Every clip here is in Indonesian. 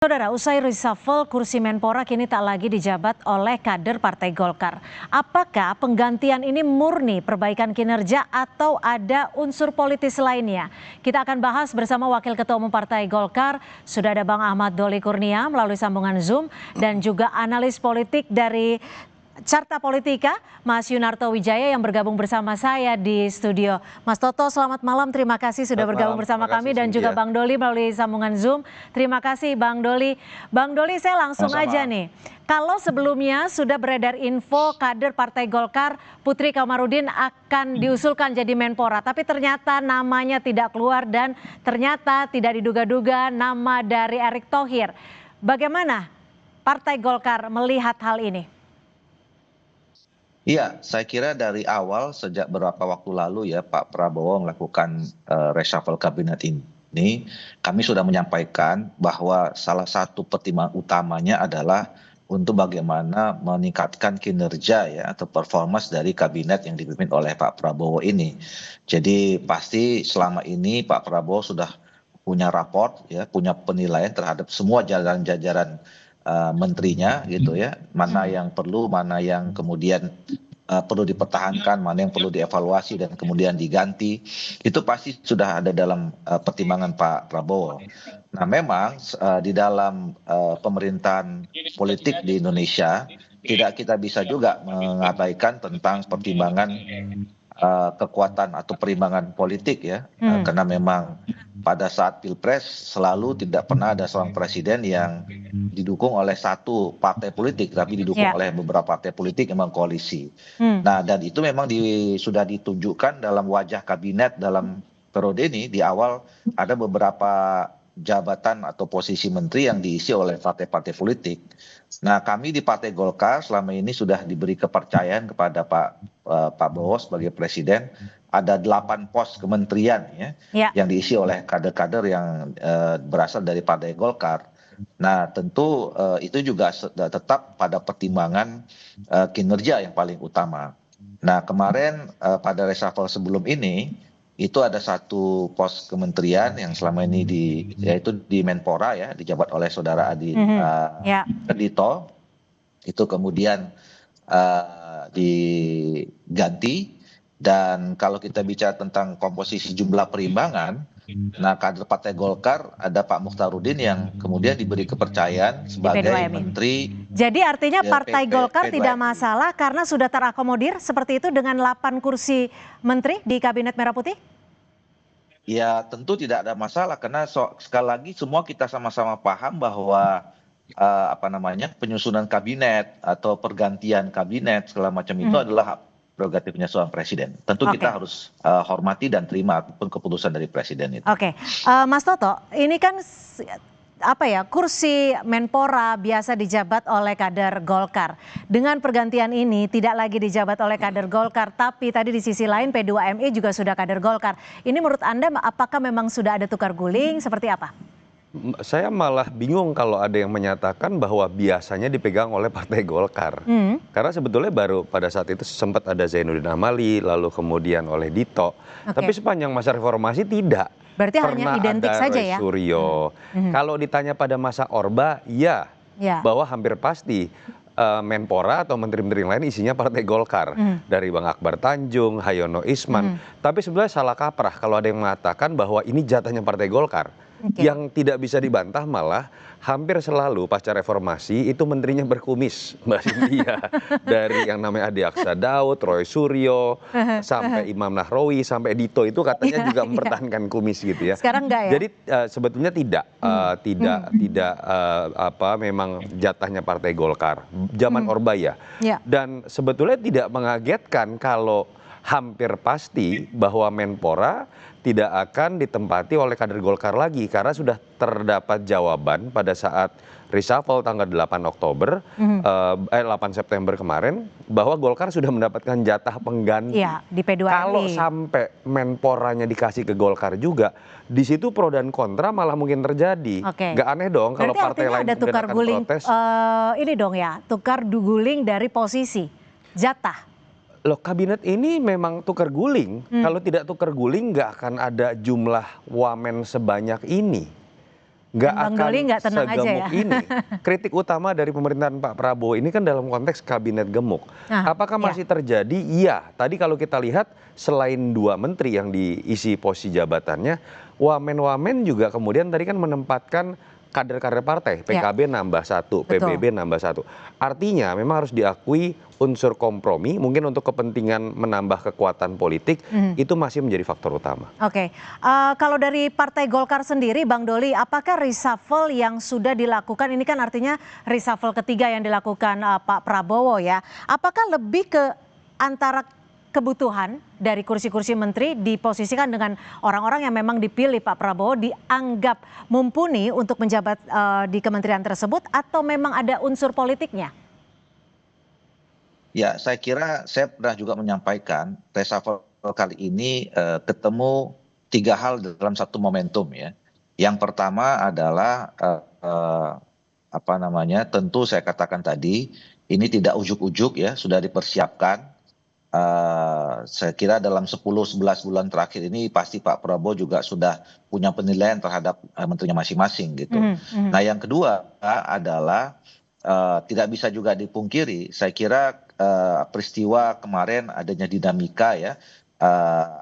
Saudara, usai reshuffle, kursi Menpora kini tak lagi dijabat oleh kader Partai Golkar. Apakah penggantian ini murni perbaikan kinerja atau ada unsur politis lainnya? Kita akan bahas bersama Wakil Ketua Umum Partai Golkar, sudah ada Bang Ahmad Doli Kurnia melalui sambungan Zoom, dan juga analis politik dari Carta Politika, Mas Yunarto Wijaya yang bergabung bersama saya di studio. Mas Toto, selamat malam. Terima kasih sudah bergabung bersama kami dan juga Bang Doli melalui sambungan Zoom. Terima kasih Bang Doli. Bang Doli, saya langsung aja nih. Kalau sebelumnya sudah beredar info kader Partai Golkar Putri Komarudin akan diusulkan jadi Menpora, tapi ternyata namanya tidak keluar dan ternyata tidak diduga-duga nama dari Erick Thohir. Bagaimana Partai Golkar melihat hal ini? Iya, saya kira dari awal sejak beberapa waktu lalu ya Pak Prabowo melakukan reshuffle kabinet ini, kami sudah menyampaikan bahwa salah satu pertimbangan utamanya adalah untuk bagaimana meningkatkan kinerja ya atau performance dari kabinet yang dipimpin oleh Pak Prabowo ini. Jadi pasti selama ini Pak Prabowo sudah punya raport ya, punya penilaian terhadap semua jajaran-jajaran menterinya gitu ya, mana yang perlu, mana yang kemudian perlu dipertahankan, mana yang perlu dievaluasi dan kemudian diganti, itu pasti sudah ada dalam pertimbangan Pak Prabowo. Nah memang di dalam pemerintahan politik di Indonesia tidak kita bisa juga mengabaikan tentang pertimbangan kekuatan atau perimbangan politik ya, karena memang pada saat pilpres selalu tidak pernah ada seorang presiden yang didukung oleh satu partai politik, tapi didukung oleh beberapa partai politik yang mengkoalisi. Nah dan itu memang sudah ditunjukkan dalam wajah kabinet dalam periode ini. Di awal ada beberapa jabatan atau posisi menteri yang diisi oleh partai-partai politik. Nah kami di Partai Golkar selama ini sudah diberi kepercayaan kepada Pak Prabowo sebagai presiden. Ada 8 pos kementerian ya, yang diisi oleh kader-kader yang berasal dari Partai Golkar. Nah tentu itu juga tetap pada pertimbangan kinerja yang paling utama. Nah kemarin pada reshuffle sebelum ini itu ada satu pos kementerian yang selama ini yaitu di Menpora ya, dijabat oleh saudara Adi Dito, itu kemudian diganti. Dan kalau kita bicara tentang komposisi jumlah perimbangan, nah kader Partai Golkar ada Pak Mukhtarudin yang kemudian diberi kepercayaan sebagai menteri. Jadi artinya Partai Golkar tidak masalah karena sudah terakomodir seperti itu dengan 8 kursi menteri di Kabinet Merah Putih? Ya tentu tidak ada masalah karena sekali lagi semua kita sama-sama paham bahwa penyusunan kabinet atau pergantian kabinet segala macam itu adalah prerogatifnya seorang presiden. Tentu kita harus hormati dan terima apapun keputusan dari presiden itu. Oke, Mas Toto, ini kan kursi Menpora biasa dijabat oleh kader Golkar. Dengan pergantian ini tidak lagi dijabat oleh kader Golkar, tapi tadi di sisi lain P2MI juga sudah kader Golkar. Ini menurut Anda apakah memang sudah ada tukar guling seperti apa? Saya malah bingung kalau ada yang menyatakan bahwa biasanya dipegang oleh Partai Golkar. Karena sebetulnya baru pada saat itu sempat ada Zainuddin Amali, lalu kemudian oleh Dito. Tapi sepanjang masa reformasi tidak. Berarti hanya identik saja ya? Suryo. Kalau ditanya pada masa Orba, ya. Bahwa hampir pasti Menpora atau menteri-menteri lain isinya Partai Golkar. Dari Bang Akbar Tanjung, Hayono Isman. Tapi sebenarnya salah kaprah kalau ada yang mengatakan bahwa ini jatahnya Partai Golkar. Yang tidak bisa dibantah malah hampir selalu pasca reformasi itu menterinya berkumis, Mbak Cynthia. Dari yang namanya Adi Aksa Daud, Roy Suryo, sampai Imam Nahrawi, sampai Dito itu katanya juga mempertahankan kumis gitu ya. Sekarang enggak ya? Jadi sebetulnya memang jatahnya Partai Golkar. Zaman Orba ya. Dan sebetulnya tidak mengagetkan kalau hampir pasti bahwa Menpora tidak akan ditempati oleh kader Golkar lagi karena sudah terdapat jawaban pada saat reshuffle tanggal 8 Oktober 8 September kemarin bahwa Golkar sudah mendapatkan jatah pengganti. Di P2MI. Kalau sampai Menporanya dikasih ke Golkar juga, di situ pro dan kontra malah mungkin terjadi. Gak aneh dong kalau partai lain ada tukar guling protes. Ini dong ya, tukar guling dari posisi jatah. Loh kabinet ini memang tukar guling. Kalau tidak tukar guling nggak akan ada jumlah wamen sebanyak ini. nggak Bang akan Doli nggak tenang aja segemuk ya. ini. Kritik utama dari pemerintahan Pak Prabowo ini kan dalam konteks kabinet gemuk. Nah, Apakah ya. masih terjadi? Iya. Tadi kalau kita lihat selain 2 menteri yang diisi posisi jabatannya, wamen-wamen juga kemudian tadi kan menempatkan kader-kader partai. PKB nambah 1, PBB nambah 1. Artinya memang harus diakui unsur kompromi, mungkin untuk kepentingan menambah kekuatan politik, itu masih menjadi faktor utama. Oke, kalau dari Partai Golkar sendiri, Bang Doli, apakah reshuffle yang sudah dilakukan, ini kan artinya reshuffle ketiga yang dilakukan Pak Prabowo ya, apakah lebih ke antara kebutuhan dari kursi-kursi menteri diposisikan dengan orang-orang yang memang dipilih Pak Prabowo dianggap mumpuni untuk menjabat di kementerian tersebut, atau memang ada unsur politiknya? Ya, saya kira saya pernah juga menyampaikan reshuffle kali ini ketemu 3 hal dalam satu momentum ya. Yang pertama adalah apa namanya, tentu saya katakan tadi ini tidak ujuk-ujuk ya, sudah dipersiapkan. Saya kira dalam 10-11 bulan terakhir ini pasti Pak Prabowo juga sudah punya penilaian terhadap menterinya masing-masing gitu. Nah, yang kedua adalah tidak bisa juga dipungkiri, saya kira peristiwa kemarin adanya dinamika ya,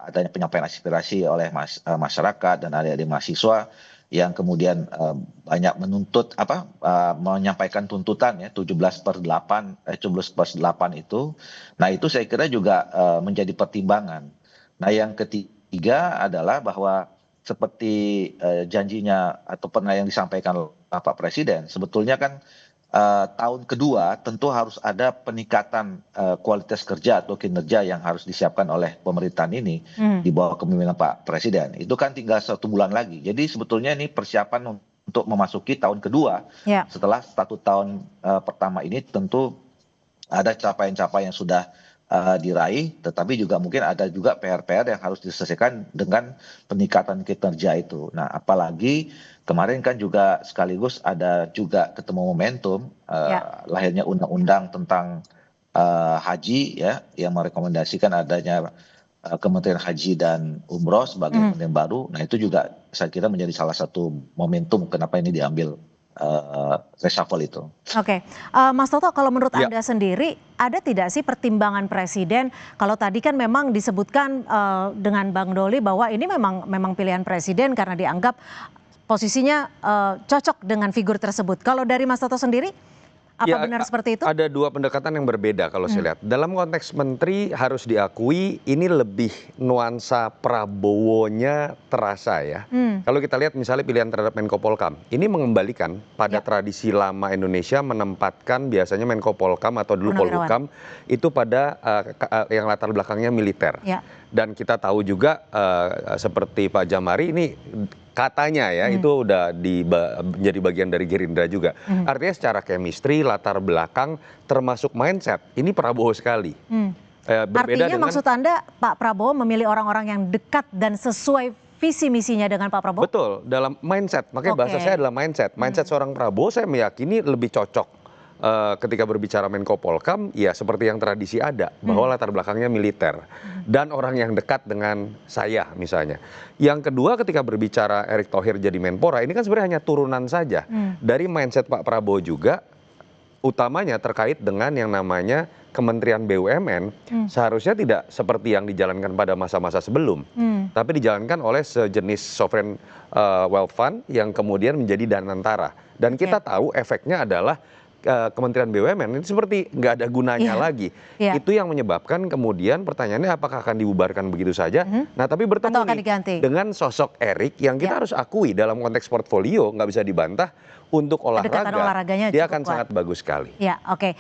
adanya penyampaian aspirasi oleh masyarakat dan adik-adik mahasiswa yang kemudian banyak menuntut menyampaikan tuntutan ya 17/8 itu. Nah, itu saya kira juga menjadi pertimbangan. Nah, yang ketiga adalah bahwa seperti janjinya atau pernah yang disampaikan Pak Presiden, sebetulnya kan tahun kedua tentu harus ada peningkatan kualitas kerja atau kinerja yang harus disiapkan oleh pemerintahan ini di bawah kepemimpinan Pak Presiden. Itu kan tinggal 1 bulan lagi. Jadi sebetulnya ini persiapan untuk memasuki tahun kedua. Setelah 1 tahun pertama ini tentu ada capaian-capaian yang sudah diraih, tetapi juga mungkin ada juga PR-PR yang harus diselesaikan dengan peningkatan kinerja itu. Nah, apalagi kemarin kan juga sekaligus ada juga ketemu momentum lahirnya undang-undang tentang haji ya, yang merekomendasikan adanya Kementerian Haji dan Umroh sebagai kementerian baru. Nah, itu juga saya kira menjadi salah satu momentum kenapa ini diambil reshuffle itu. Oke, Mas Toto, kalau menurut Anda sendiri, ada tidak sih pertimbangan Presiden? Kalau tadi kan memang disebutkan dengan Bang Doli bahwa ini memang pilihan Presiden karena dianggap posisinya cocok dengan figur tersebut. Kalau dari Mas Toto sendiri, apa benar seperti itu? Ada 2 pendekatan yang berbeda kalau saya lihat. Dalam konteks menteri harus diakui ini lebih nuansa Prabowo-nya terasa ya. Kalau kita lihat misalnya pilihan terhadap Menko Polkam, ini mengembalikan pada tradisi lama Indonesia menempatkan biasanya Menko Polkam atau dulu Polhukam itu pada yang latar belakangnya militer. Dan kita tahu juga seperti Pak Jamari ini katanya ya itu udah menjadi bagian dari Gerindra juga. Artinya secara chemistry, latar belakang, termasuk mindset, ini Prabowo sekali. Artinya maksud Anda Pak Prabowo memilih orang-orang yang dekat dan sesuai visi misinya dengan Pak Prabowo? Betul, dalam mindset. Makanya bahasa saya adalah mindset. Mindset seorang Prabowo saya meyakini lebih cocok ketika berbicara Menko Polkam, ya seperti yang tradisi ada, bahwa latar belakangnya militer dan orang yang dekat dengan saya misalnya. Yang kedua, ketika berbicara Erick Thohir jadi Menpora, ini kan sebenarnya hanya turunan saja dari mindset Pak Prabowo juga, utamanya terkait dengan yang namanya Kementerian BUMN, seharusnya tidak seperti yang dijalankan pada masa-masa sebelum, tapi dijalankan oleh sejenis sovereign wealth fund yang kemudian menjadi danantara. Dan kita tahu efeknya adalah Kementerian BUMN ini seperti nggak ada gunanya lagi. Itu yang menyebabkan kemudian pertanyaannya apakah akan dibubarkan begitu saja. Nah, tapi bertemu nih dengan sosok Erick yang kita harus akui dalam konteks portfolio nggak bisa dibantah untuk olahraga, dia akan sangat bagus sekali. Ya, oke.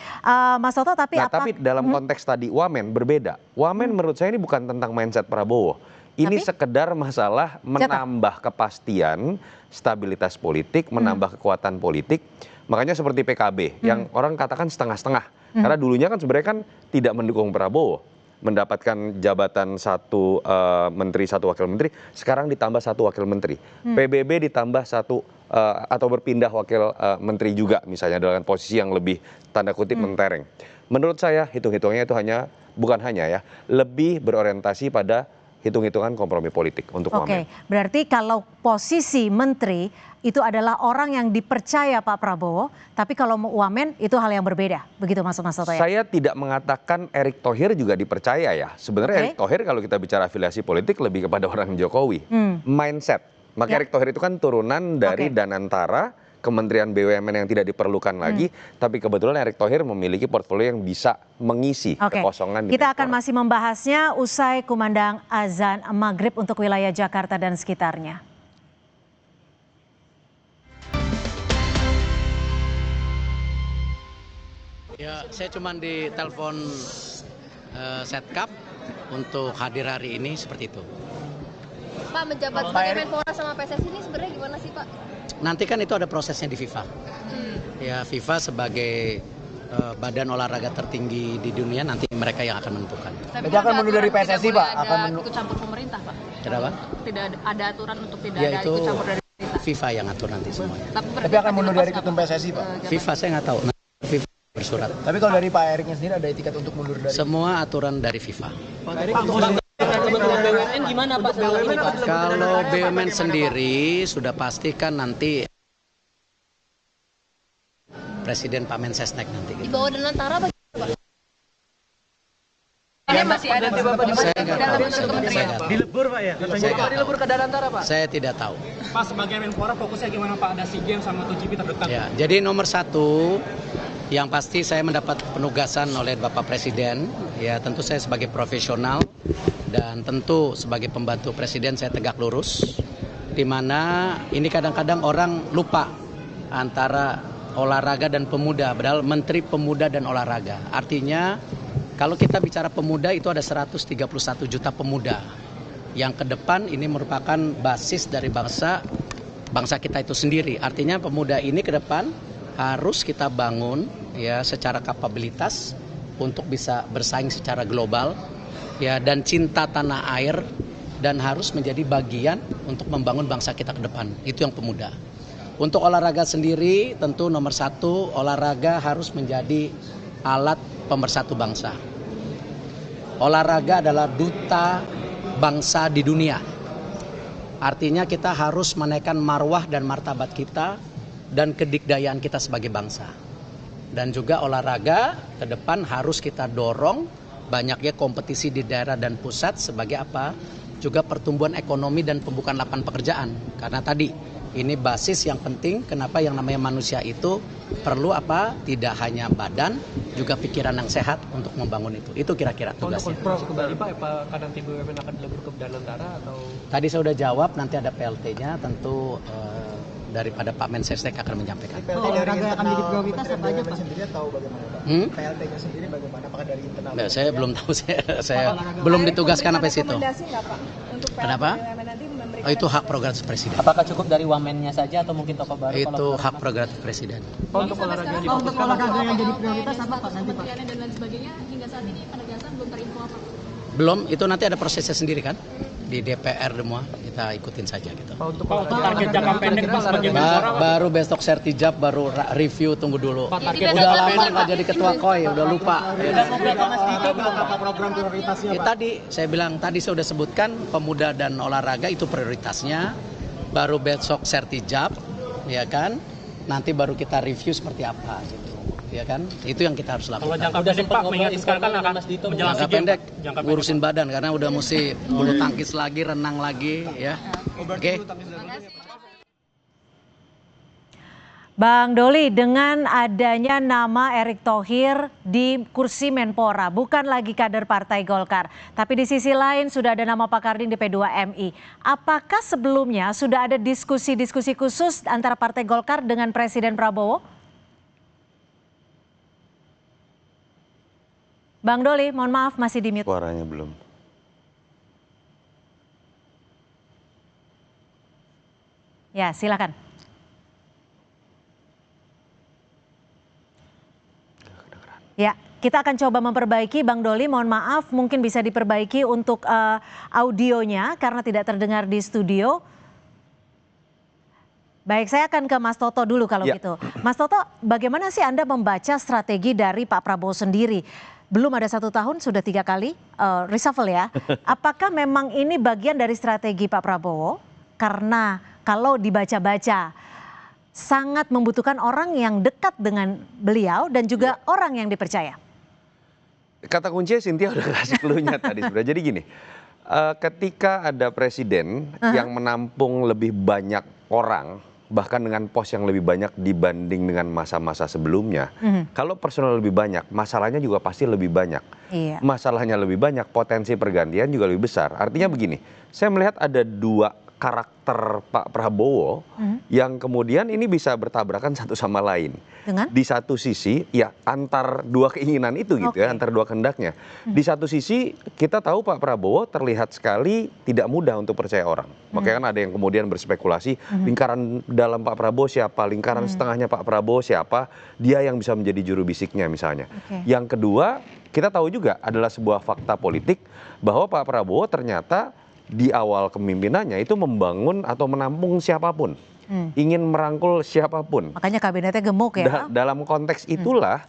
Mas Toto, tapi tapi dalam konteks tadi Wamen berbeda. Wamen menurut saya ini bukan tentang mindset Prabowo. Ini sekedar masalah menambah kepastian, stabilitas politik, menambah kekuatan politik. Makanya seperti PKB yang orang katakan setengah-setengah. Karena dulunya kan sebenarnya kan tidak mendukung Prabowo. Mendapatkan jabatan 1 menteri, 1 wakil menteri, sekarang ditambah 1 wakil menteri. PBB ditambah 1 atau berpindah wakil menteri juga misalnya dengan posisi yang lebih tanda kutip mentereng. Menurut saya hitung-hitungnya itu bukan hanya ya, lebih berorientasi pada hitung-hitungan kompromi politik untuk wamen. Oke, berarti kalau posisi menteri itu adalah orang yang dipercaya Pak Prabowo, tapi kalau wamen itu hal yang berbeda, begitu Mas Toto ya? Saya tidak mengatakan Erick Thohir juga dipercaya ya. Sebenarnya Erick Thohir kalau kita bicara afiliasi politik lebih kepada orang Jokowi. Mindset. Maka Erick Thohir itu kan turunan dari Danantara, Kementerian BUMN yang tidak diperlukan lagi, tapi kebetulan Erick Thohir memiliki portfolio yang bisa mengisi kekosongan di Kita akan Menpora. masih membahasnya usai kumandang azan maghrib untuk wilayah Jakarta dan sekitarnya. Ya, saya cuma ditelepon Setkap untuk hadir hari ini seperti itu. Pak, menjabat sebagai Menpora sama PSSI ini sebenarnya gimana sih Pak? Nanti kan itu ada prosesnya di FIFA. Ya, FIFA sebagai badan olahraga tertinggi di dunia, nanti mereka yang akan menentukan. Tapi akan mundur dari PSSI Pak? Akan ikut campur pemerintah Pak? Kenapa? Tidak ada aturan untuk tidak Ya, ada itu ikut campur dari pemerintah. FIFA yang ngatur nanti semuanya. Tapi akan mundur dari ketum PSSI Pak? FIFA saya nggak tahu. Nanti FIFA bersurat. Tapi kalau dari Pak Eriknya sendiri ada etikat untuk mundur dari? Semua aturan dari FIFA. BUMN gimana Pak? Kalau BUMN sendiri sudah pasti kan nanti Presiden Pak Mensesnek nanti. Di bawah Danantara bagaimana Pak? Ini masih ada Saya nggak tahu. Saya nggak tahu. Dilebur Pak ya? Saya nggak tahu. Dilebur ke Danantara Pak? Saya tidak tahu. Pak sebagai Menpora fokusnya gimana Pak? Ada SEA Games sama MotoGP terdekat. Ya, jadi nomor satu yang pasti saya mendapat penugasan oleh Bapak Presiden, ya tentu saya sebagai profesional dan tentu sebagai pembantu Presiden saya tegak lurus, di mana ini kadang-kadang orang lupa antara olahraga dan pemuda, padahal Menteri Pemuda dan Olahraga. Artinya kalau kita bicara pemuda itu ada 131 juta pemuda yang ke depan ini merupakan basis dari bangsa kita itu sendiri. Artinya pemuda ini ke depan harus kita bangun ya secara kapabilitas untuk bisa bersaing secara global ya, dan cinta tanah air, dan harus menjadi bagian untuk membangun bangsa kita ke depan. Itu yang pemuda. Untuk olahraga sendiri tentu nomor satu, olahraga harus menjadi alat pemersatu bangsa. Olahraga adalah duta bangsa di dunia. Artinya kita harus menaikkan marwah dan martabat kita dan kedikdayaan kita sebagai bangsa. Dan juga olahraga ke depan harus kita dorong banyaknya kompetisi di daerah dan pusat sebagai apa? Juga pertumbuhan ekonomi dan pembukaan lapangan pekerjaan. Karena tadi ini basis yang penting, kenapa yang namanya manusia itu perlu apa? Tidak hanya badan, juga pikiran yang sehat untuk membangun itu. Itu kira-kira tugasnya. Untuk kembali Pak, apakah nanti BUMN akan dilebur ke Danantara atau? Tadi saya sudah jawab, nanti ada PLT-nya, tentu daripada Pak Mensesnek akan menyampaikan. PLT dari internal akan jadi prioritas apa aja Pak? Sendiri tahu bagaimana Pak? PLT-nya sendiri bagaimana? Apakah dari internal? Nah, saya belum tahu, saya belum ditugaskan sampai situ. Kenapa? Oh, itu hak prerogatif Presiden. Apakah cukup dari wamennya saja atau mungkin tokoh baru? Itu hak prerogatif Presiden. Untuk olahraga Untuk olahraga yang jadi prioritas apa Pak nanti Pak? Dan lain sebagainya hingga saat ini penegasan belum terinfo apa? Belum, itu nanti ada prosesnya sendiri kan? Di DPR semua, kita ikutin saja gitu. Untuk target jangka pendek Pak sebagai Menpora? Baru besok sertijab, baru review, tunggu dulu. Udah lama nggak jadi ketua KOI, udah lupa. Program prioritasnya Ya, tadi saya bilang, tadi saya sudah sebutkan pemuda dan olahraga itu prioritasnya. Baru besok sertijab, ya kan? Nanti baru kita review seperti apa gitu. Ya kan? Itu yang kita harus lakukan. Kalau jangka pendek Pak, mengingat sekarang kan akan menjelang Jangka SEA Games, pendek Pak. ngurusin badan karena udah mesti bulu tangkis lagi, renang lagi ya. Oke. Bang Doli, dengan adanya nama Erick Thohir di kursi Menpora, bukan lagi kader Partai Golkar, tapi di sisi lain sudah ada nama Pak Karding di P2MI. Apakah sebelumnya sudah ada diskusi-diskusi khusus antara Partai Golkar dengan Presiden Prabowo? Bang Doli, mohon maaf masih di mute. Suaranya belum. Ya, silakan. Ya, kita akan coba memperbaiki Bang Doli, mohon maaf mungkin bisa diperbaiki untuk audionya karena tidak terdengar di studio. Baik, saya akan ke Mas Toto dulu kalau gitu. Mas Toto, bagaimana sih Anda membaca strategi dari Pak Prabowo sendiri? belum ada 1 tahun sudah 3 kali reshuffle ya. Apakah memang ini bagian dari strategi Pak Prabowo? Karena kalau dibaca-baca sangat membutuhkan orang yang dekat dengan beliau dan juga orang yang dipercaya. Kata kuncinya Cynthia udah kasih clue-nya tadi sebenarnya. Jadi gini, ketika ada presiden yang menampung lebih banyak orang, bahkan dengan pos yang lebih banyak dibanding dengan masa-masa sebelumnya, kalau personal lebih banyak, masalahnya juga pasti lebih banyak. Masalahnya lebih banyak, potensi pergantian juga lebih besar. Artinya begini, saya melihat ada 2 karakter Pak Prabowo yang kemudian ini bisa bertabrakan satu sama lain. Di satu sisi ya antar 2 keinginan itu gitu ya, antar 2 kehendaknya. Di satu sisi kita tahu Pak Prabowo terlihat sekali tidak mudah untuk percaya orang. Makanya kan ada yang kemudian berspekulasi lingkaran dalam Pak Prabowo siapa, lingkaran setengahnya Pak Prabowo siapa, dia yang bisa menjadi juru bisiknya misalnya. Yang kedua, kita tahu juga adalah sebuah fakta politik bahwa Pak Prabowo ternyata di awal kepemimpinannya itu membangun atau menampung siapapun, ingin merangkul siapapun. Makanya kabinetnya gemuk ya. Dalam konteks itulah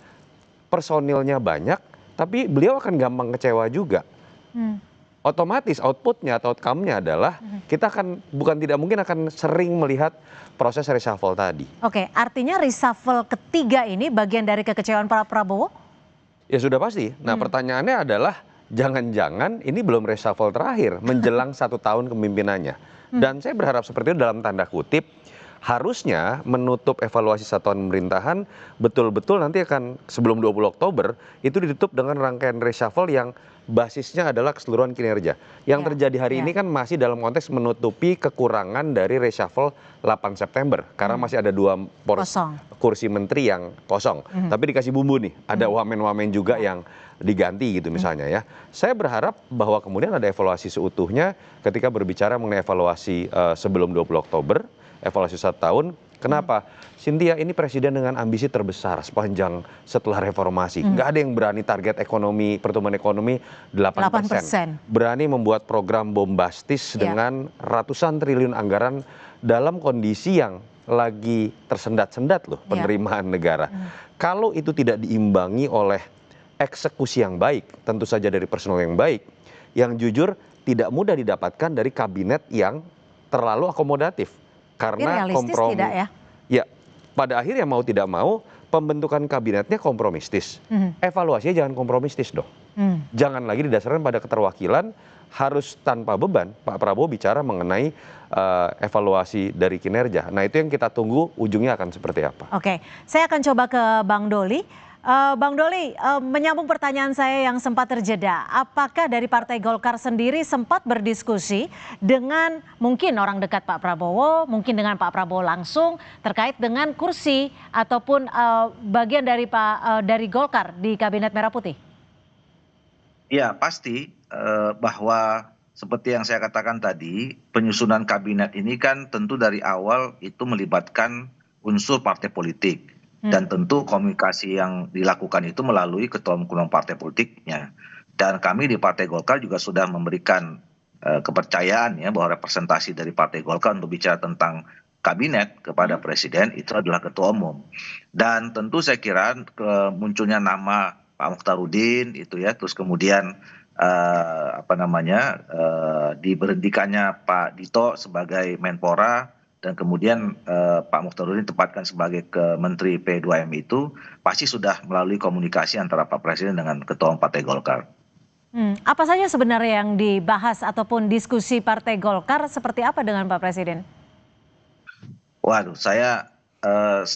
personilnya banyak, tapi beliau akan gampang kecewa juga. Otomatis outputnya atau outcome-nya adalah kita akan bukan tidak mungkin akan sering melihat proses reshuffle tadi. Oke, artinya reshuffle ketiga ini bagian dari kekecewaan Pak Prabowo? Ya sudah pasti. Nah pertanyaannya adalah jangan-jangan ini belum reshuffle terakhir menjelang 1 tahun kepemimpinannya. Dan saya berharap seperti itu dalam tanda kutip, harusnya menutup evaluasi 1 tahun pemerintahan betul-betul nanti akan sebelum 20 Oktober itu ditutup dengan rangkaian reshuffle yang basisnya adalah keseluruhan kinerja. Yang terjadi hari ini kan masih dalam konteks menutupi kekurangan dari reshuffle 8 September. Karena masih ada 2 kursi menteri yang kosong. Tapi dikasih bumbu nih, ada wamen-wamen juga yang diganti gitu misalnya ya. Saya berharap bahwa kemudian ada evaluasi seutuhnya ketika berbicara mengenai evaluasi sebelum 20 Oktober, evaluasi 1 tahun. Kenapa? Cynthia, ini presiden dengan ambisi terbesar sepanjang setelah reformasi. Nggak ada yang berani target ekonomi, pertumbuhan ekonomi 8%. Berani membuat program bombastis dengan ratusan triliun anggaran dalam kondisi yang lagi tersendat-sendat loh penerimaan negara. Kalau itu tidak diimbangi oleh eksekusi yang baik, tentu saja dari personal yang baik, yang jujur tidak mudah didapatkan dari kabinet yang terlalu akomodatif. Karena kompromi, tidak ya? Ya, pada akhirnya mau tidak mau pembentukan kabinetnya kompromistis. Evaluasinya jangan kompromistis dong. Jangan lagi didasarkan pada keterwakilan, harus tanpa beban Pak Prabowo bicara mengenai evaluasi dari kinerja. Nah itu yang kita tunggu ujungnya akan seperti apa. Oke, saya akan coba ke Bang Doli. Bang Doli, menyambung pertanyaan saya yang sempat terjeda, apakah dari Partai Golkar sendiri sempat berdiskusi dengan mungkin orang dekat Pak Prabowo, mungkin dengan Pak Prabowo langsung terkait dengan kursi ataupun bagian dari Golkar di Kabinet Merah Putih? Ya pasti bahwa seperti yang saya katakan tadi, penyusunan kabinet ini kan tentu dari awal itu melibatkan unsur partai politik. Dan tentu komunikasi yang dilakukan itu melalui ketua-ketua partai politiknya. Dan kami di Partai Golkar juga sudah memberikan kepercayaan ya bahwa representasi dari Partai Golkar untuk bicara tentang kabinet kepada presiden itu adalah ketua umum. Dan tentu saya kira munculnya nama Pak Mukhtarudin itu ya, terus kemudian diberhentikannya Pak Dito sebagai Menpora, dan kemudian Pak Mukhtarudin ditempatkan sebagai Menteri P2M itu pasti sudah melalui komunikasi antara Pak Presiden dengan Ketua Umum Partai Golkar. Apa saja sebenarnya yang dibahas ataupun diskusi Partai Golkar seperti apa dengan Pak Presiden? Waduh, saya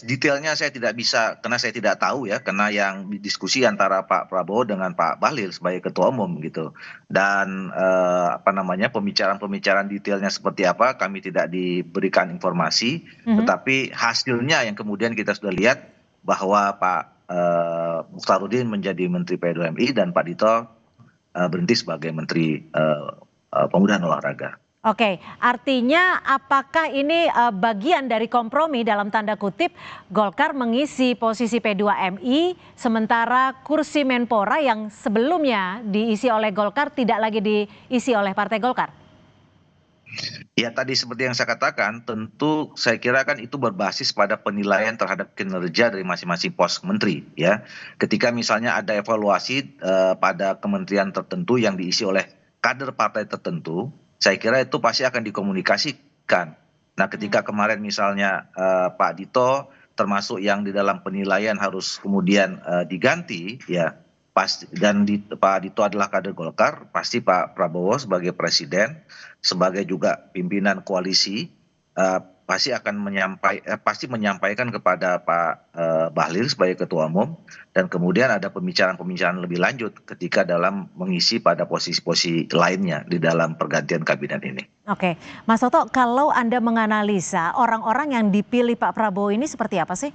detailnya saya tidak bisa, karena saya tidak tahu ya, karena yang diskusi antara Pak Prabowo dengan Pak Bahlil sebagai ketua umum gitu. Dan pembicaraan detailnya seperti apa kami tidak diberikan informasi, tetapi hasilnya yang kemudian kita sudah lihat bahwa Pak Mukhtarudin menjadi Menteri P2MI dan Pak Dito berhenti sebagai Menteri Pemuda dan Olahraga. Oke, artinya apakah ini bagian dari kompromi dalam tanda kutip Golkar mengisi posisi P2MI sementara kursi Menpora yang sebelumnya diisi oleh Golkar tidak lagi diisi oleh Partai Golkar? Ya tadi seperti yang saya katakan, tentu saya kira kan itu berbasis pada penilaian terhadap kinerja dari masing-masing pos menteri ya. Ketika misalnya ada evaluasi pada kementerian tertentu yang diisi oleh kader partai tertentu, saya kira itu pasti akan dikomunikasikan. Nah, ketika kemarin misalnya Pak Dito termasuk yang di dalam penilaian harus kemudian diganti ya, pasti dan Pak Dito adalah kader Golkar, pasti Pak Prabowo sebagai presiden, sebagai juga pimpinan koalisi pasti menyampaikan kepada Pak Bahlil sebagai ketua umum, dan kemudian ada pembicaraan lebih lanjut ketika dalam mengisi pada posisi-posisi lainnya di dalam pergantian kabinet ini. Oke, Mas Toto, kalau Anda menganalisa orang-orang yang dipilih Pak Prabowo ini seperti apa sih?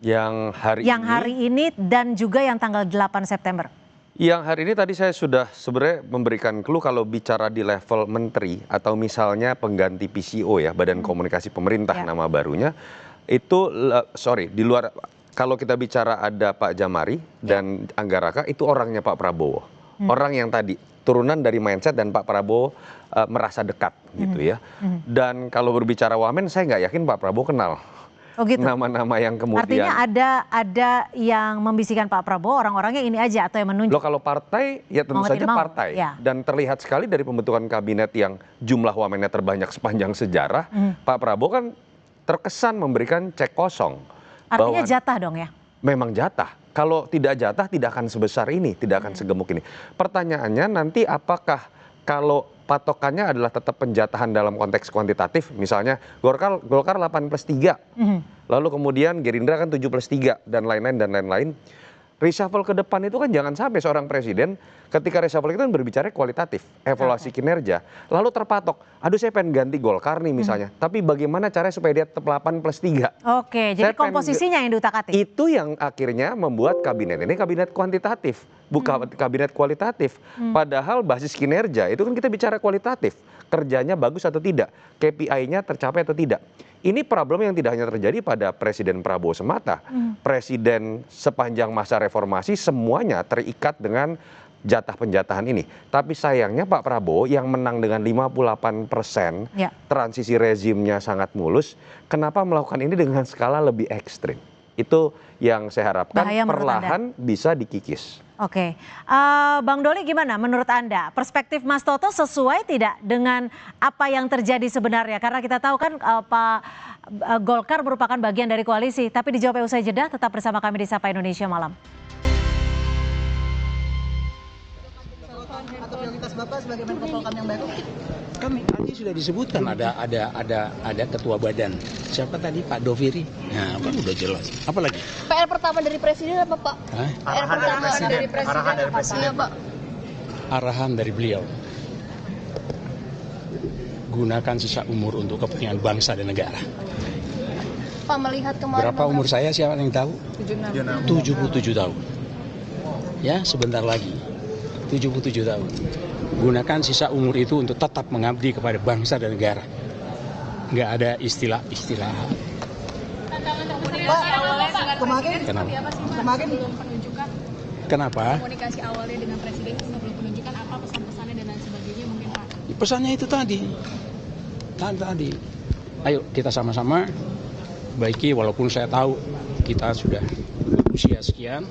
Yang hari ini dan juga yang tanggal 8 September. Yang hari ini tadi saya sudah sebenarnya memberikan clue kalau bicara di level menteri atau misalnya pengganti PCO ya, Badan Komunikasi Pemerintah nama barunya, itu di luar, kalau kita bicara ada Pak Jamari dan Anggaraka, itu orangnya Pak Prabowo. Orang yang tadi turunan dari mindset dan Pak Prabowo merasa dekat gitu ya. Dan kalau berbicara wamen, saya nggak yakin Pak Prabowo kenal. Oh gitu. Nama-nama yang kemudian. Artinya ada yang membisikkan Pak Prabowo, orang-orangnya ini aja atau yang menunjuk? Loh, kalau partai ya tentu saja partai. Ya. Dan terlihat sekali dari pembentukan kabinet yang jumlah wamennya terbanyak sepanjang sejarah, Pak Prabowo kan terkesan memberikan cek kosong. Artinya jatah dong ya? Memang jatah. Kalau tidak jatah tidak akan sebesar ini, tidak akan segemuk ini. Pertanyaannya nanti apakah kalau patokannya adalah tetap penjatahan dalam konteks kuantitatif, misalnya Golkar 8+3, lalu kemudian Gerindra kan 7+3 dan lain-lain. Reshuffle ke depan itu kan jangan sampai seorang presiden ketika reshuffle itu kan berbicara kualitatif, evaluasi kinerja, lalu terpatok, aduh saya pengen ganti Golkar nih misalnya, tapi bagaimana caranya supaya dia tetap 8+3? Oke, jadi komposisinya yang diutak-atik. Itu yang akhirnya membuat kabinet ini kabinet kuantitatif, bukan kabinet kualitatif. Padahal basis kinerja itu kan kita bicara kualitatif, kerjanya bagus atau tidak, KPI-nya tercapai atau tidak. Ini problem yang tidak hanya terjadi pada Presiden Prabowo semata. Presiden sepanjang masa reformasi semuanya terikat dengan jatah penjatahan ini. Tapi sayangnya Pak Prabowo yang menang dengan 58%, transisi rezimnya sangat mulus, kenapa melakukan ini dengan skala lebih ekstrim? Itu yang saya harapkan perlahan bisa dikikis. Oke, Bang Doli gimana menurut Anda? Perspektif Mas Toto sesuai tidak dengan apa yang terjadi sebenarnya? Karena kita tahu kan Pak Golkar merupakan bagian dari koalisi. Tapi dijawab usai jeda, tetap bersama kami di Sapa Indonesia Malam. Atau prioritas Bapak sebagai Menko Polhukam yang baru? Kan tadi sudah disebutkan ada ketua badan. Siapa tadi? Pak Doviri. Nah, kan udah jelas. Apa lagi? PR pertama dari presiden apa, Pak? Arahan dari presiden, Pak. Arahan dari beliau. Gunakan sisa umur untuk kepentingan bangsa dan negara. Pak, melihat kemarin berapa umur saya, siapa yang tahu? 77 tahun. Ya, sebentar lagi. 77 tahun. Gunakan sisa umur itu untuk tetap mengabdi kepada bangsa dan negara. Nggak ada istilah-istilah. Kemarin belum penunjukan. Kenapa? Komunikasi awalnya dengan presiden sebelum penunjukan apa pesan-pesannya dan lain sebagainya mungkin Pak? Pesannya itu tadi. Ayo kita sama-sama baiki, walaupun saya tahu kita sudah usia sekian,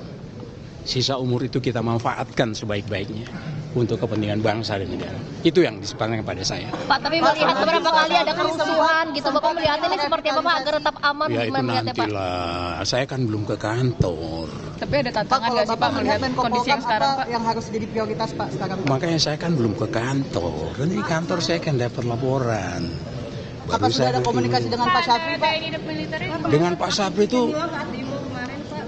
sisa umur itu kita manfaatkan sebaik-baiknya untuk kepentingan bangsa dan negara. Itu yang disampaikan kepada saya. Pak, tapi melihat beberapa kali ada kerusuhan gitu, Bapak melihat ini seperti apa Pak agar tetap aman? Ya itu nantilah, saya kan belum ke kantor. Tapi ada tantangan nggak sih Pak melihat kondisi yang sekarang Pak? Yang harus jadi prioritas Pak sekarang? Makanya saya kan belum ke kantor. Dan di kantor saya kan dapat laporan. Apa sudah ada komunikasi dengan Pak Syafri Pak? Dengan Pak Syafri itu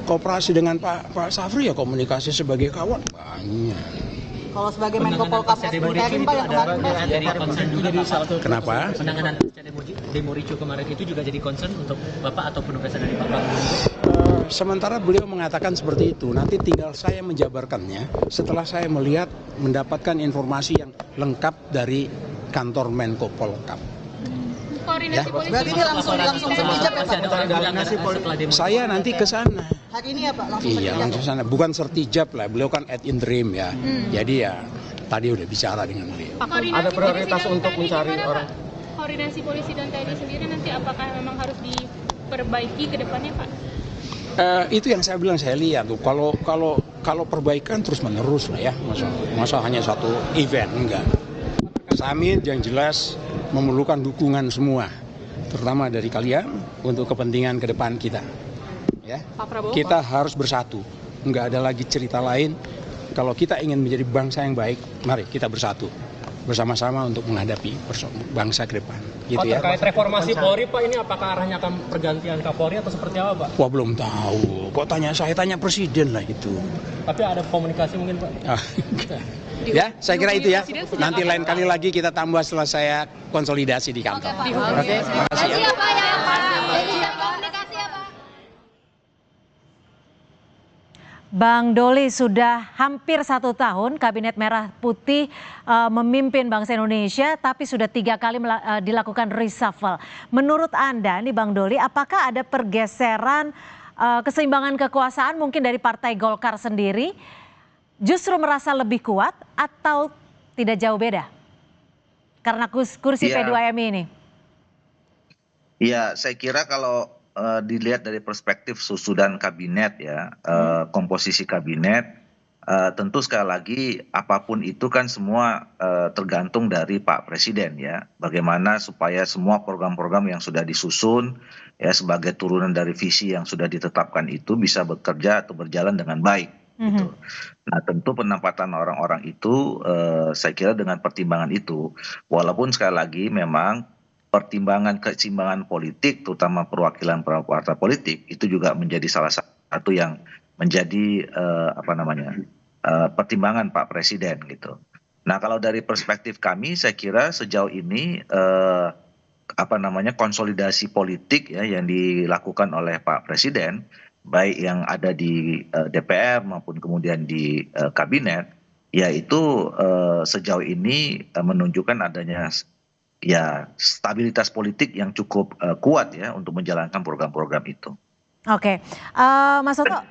kooperasi dengan Pak Syafri ya komunikasi sebagai kawan banyak. Kalau sebagai Menko Polhukam interim Pak yang kemarin Pak. Jadi concern juga di salah satu. Kenapa? Penanganan demo ricu kemarin itu juga jadi concern untuk Bapak atau penugasan dari Pak Prabowo? Sementara beliau mengatakan seperti itu, nanti tinggal saya menjabarkannya setelah saya mendapatkan informasi yang lengkap dari kantor Menko Polhukam. Koordinasi politik. Berarti ini langsung sertijab ya Pak? Saya nanti ke sana. Hari ini ya Pak? Langsung iya, langsung sana. Bukan sertijab lah, beliau kan ad interim ya. Jadi ya tadi udah bicara dengan beliau. Ada prioritas untuk mencari orang. koordinasi polisi dan TNI sendiri nanti apakah memang harus diperbaiki ke depannya, Pak? Itu yang saya bilang, saya lihat tuh kalau perbaikan terus menerus lah ya, masa hanya satu event, enggak. Summit yang jelas memerlukan dukungan semua, terutama dari kalian untuk kepentingan ke depan kita. Ya, Pak Prabowo, kita harus bersatu, enggak ada lagi cerita lain. Kalau kita ingin menjadi bangsa yang baik, mari kita bersatu bersama-sama untuk menghadapi bangsa ke depan. Gitu Pak, terkait reformasi Polri, Pak, ini apakah arahnya akan pergantian Kapolri atau seperti apa, Pak? Wah, belum tahu. Kok tanya saya, tanya presiden lah itu. Tapi ada komunikasi mungkin, Pak? Ya, saya kira itu ya. Nanti lain kali lagi kita tambah setelah saya konsolidasi di kantor. Oke, terima kasih ya. Bang Doli, sudah hampir 1 tahun Kabinet Merah Putih memimpin bangsa Indonesia, tapi sudah 3 kali dilakukan reshuffle. Menurut Anda, nih Bang Doli, apakah ada pergeseran keseimbangan kekuasaan mungkin dari Partai Golkar sendiri justru merasa lebih kuat atau tidak jauh beda karena kursi P2MI ini? Ya, saya kira kalau dilihat dari perspektif susunan kabinet ya, komposisi kabinet, tentu sekali lagi apapun itu kan semua tergantung dari Pak Presiden ya. Bagaimana supaya semua program-program yang sudah disusun ya sebagai turunan dari visi yang sudah ditetapkan itu bisa bekerja atau berjalan dengan baik. Gitu. Nah, tentu penempatan orang-orang itu saya kira dengan pertimbangan itu, walaupun sekali lagi memang pertimbangan keseimbangan politik, terutama perwakilan partai politik, itu juga menjadi salah satu yang menjadi pertimbangan Pak Presiden gitu. Nah, kalau dari perspektif kami, saya kira sejauh ini konsolidasi politik ya yang dilakukan oleh Pak Presiden, baik yang ada di DPR maupun kemudian di kabinet, yaitu sejauh ini menunjukkan adanya ya stabilitas politik yang cukup kuat ya untuk menjalankan program-program itu. Oke, Mas Toto,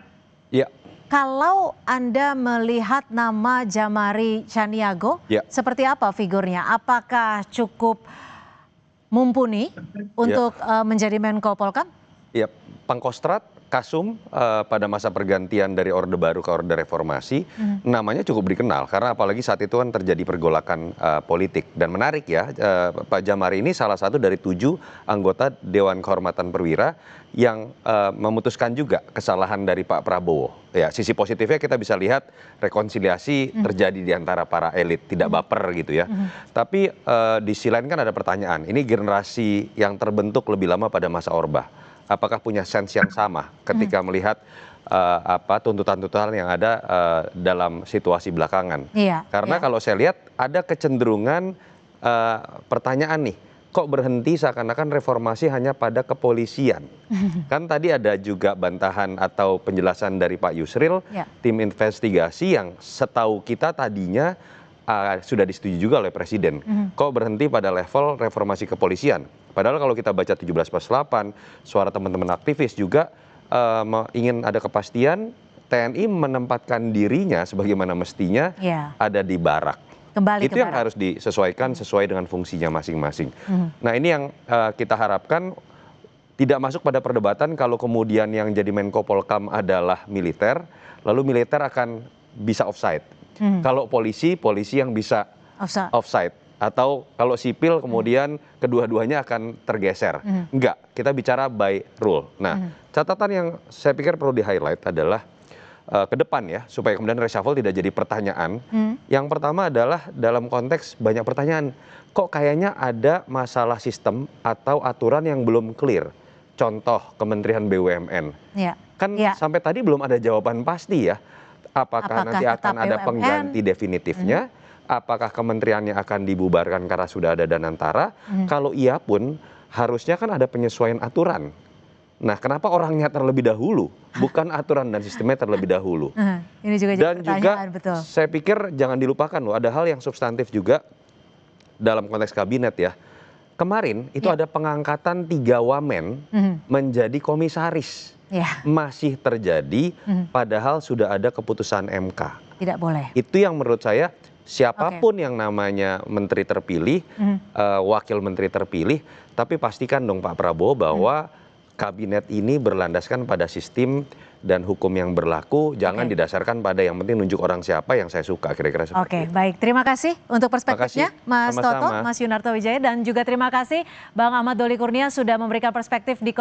ya. Kalau Anda melihat nama Djamari Tjaniago, seperti apa figurnya? Apakah cukup mumpuni untuk menjadi Menko Polkam? Ya, Pangkostrat, Kasum pada masa pergantian dari Orde Baru ke Orde Reformasi, namanya cukup dikenal karena apalagi saat itu kan terjadi pergolakan politik. Dan menarik ya, Pak Djamari ini salah satu dari 7 anggota Dewan Kehormatan Perwira yang memutuskan juga kesalahan dari Pak Prabowo. Ya, sisi positifnya kita bisa lihat rekonsiliasi terjadi di antara para elit, tidak baper gitu ya. Tapi di sisi lain kan ada pertanyaan, ini generasi yang terbentuk lebih lama pada masa Orba. Apakah punya sense yang sama ketika melihat tuntutan-tuntutan yang ada dalam situasi belakangan? Karena kalau saya lihat ada kecenderungan pertanyaan nih, kok berhenti seakan-akan reformasi hanya pada kepolisian? Kan tadi ada juga bantahan atau penjelasan dari Pak Yusril, tim investigasi yang setahu kita tadinya sudah disetujui juga oleh Presiden. Kok berhenti pada level reformasi kepolisian? Padahal kalau kita baca 17+8, suara teman-teman aktivis juga ingin ada kepastian TNI menempatkan dirinya sebagaimana mestinya ada di barak. Itu yang harus disesuaikan sesuai dengan fungsinya masing-masing. Nah, ini yang kita harapkan tidak masuk pada perdebatan kalau kemudian yang jadi Menko Polkam adalah militer, lalu militer akan bisa offside. Kalau polisi yang bisa offside. Atau kalau sipil kemudian kedua-duanya akan tergeser. Enggak, kita bicara by rule. Nah, catatan yang saya pikir perlu di-highlight adalah ke depan ya, supaya kemudian reshuffle tidak jadi pertanyaan. Yang pertama adalah dalam konteks banyak pertanyaan, kok kayaknya ada masalah sistem atau aturan yang belum clear. Contoh Kementerian BUMN. Sampai tadi belum ada jawaban pasti ya. Apakah nanti akan ada pengganti definitifnya? Apakah kementeriannya akan dibubarkan karena sudah ada Danantara? Kalau iya pun harusnya kan ada penyesuaian aturan. Nah, kenapa orangnya terlebih dahulu, bukan aturan dan sistemnya terlebih dahulu? Ini juga dan juga betul. Saya pikir jangan dilupakan loh, ada hal yang substantif juga dalam konteks kabinet ya. Kemarin itu ada pengangkatan 3 wamen menjadi komisaris. Masih terjadi padahal sudah ada keputusan MK. Tidak boleh. Itu yang menurut saya siapapun yang namanya menteri terpilih, wakil menteri terpilih, tapi pastikan dong Pak Prabowo bahwa kabinet ini berlandaskan pada sistem dan hukum yang berlaku, jangan didasarkan pada yang penting nunjuk orang siapa yang saya suka, kira-kira seperti itu. Oke, baik. Terima kasih untuk perspektifnya, Mas Sama-sama. Toto, Mas Yunarto Wijaya, dan juga terima kasih Bang Ahmad Doli Kurnia sudah memberikan perspektif di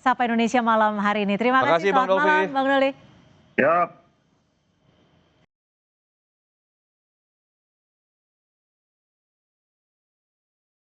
Sapa Indonesia malam hari ini. Terima kasih, Bang selamat malam Dolvi. Bang Doli. Siap.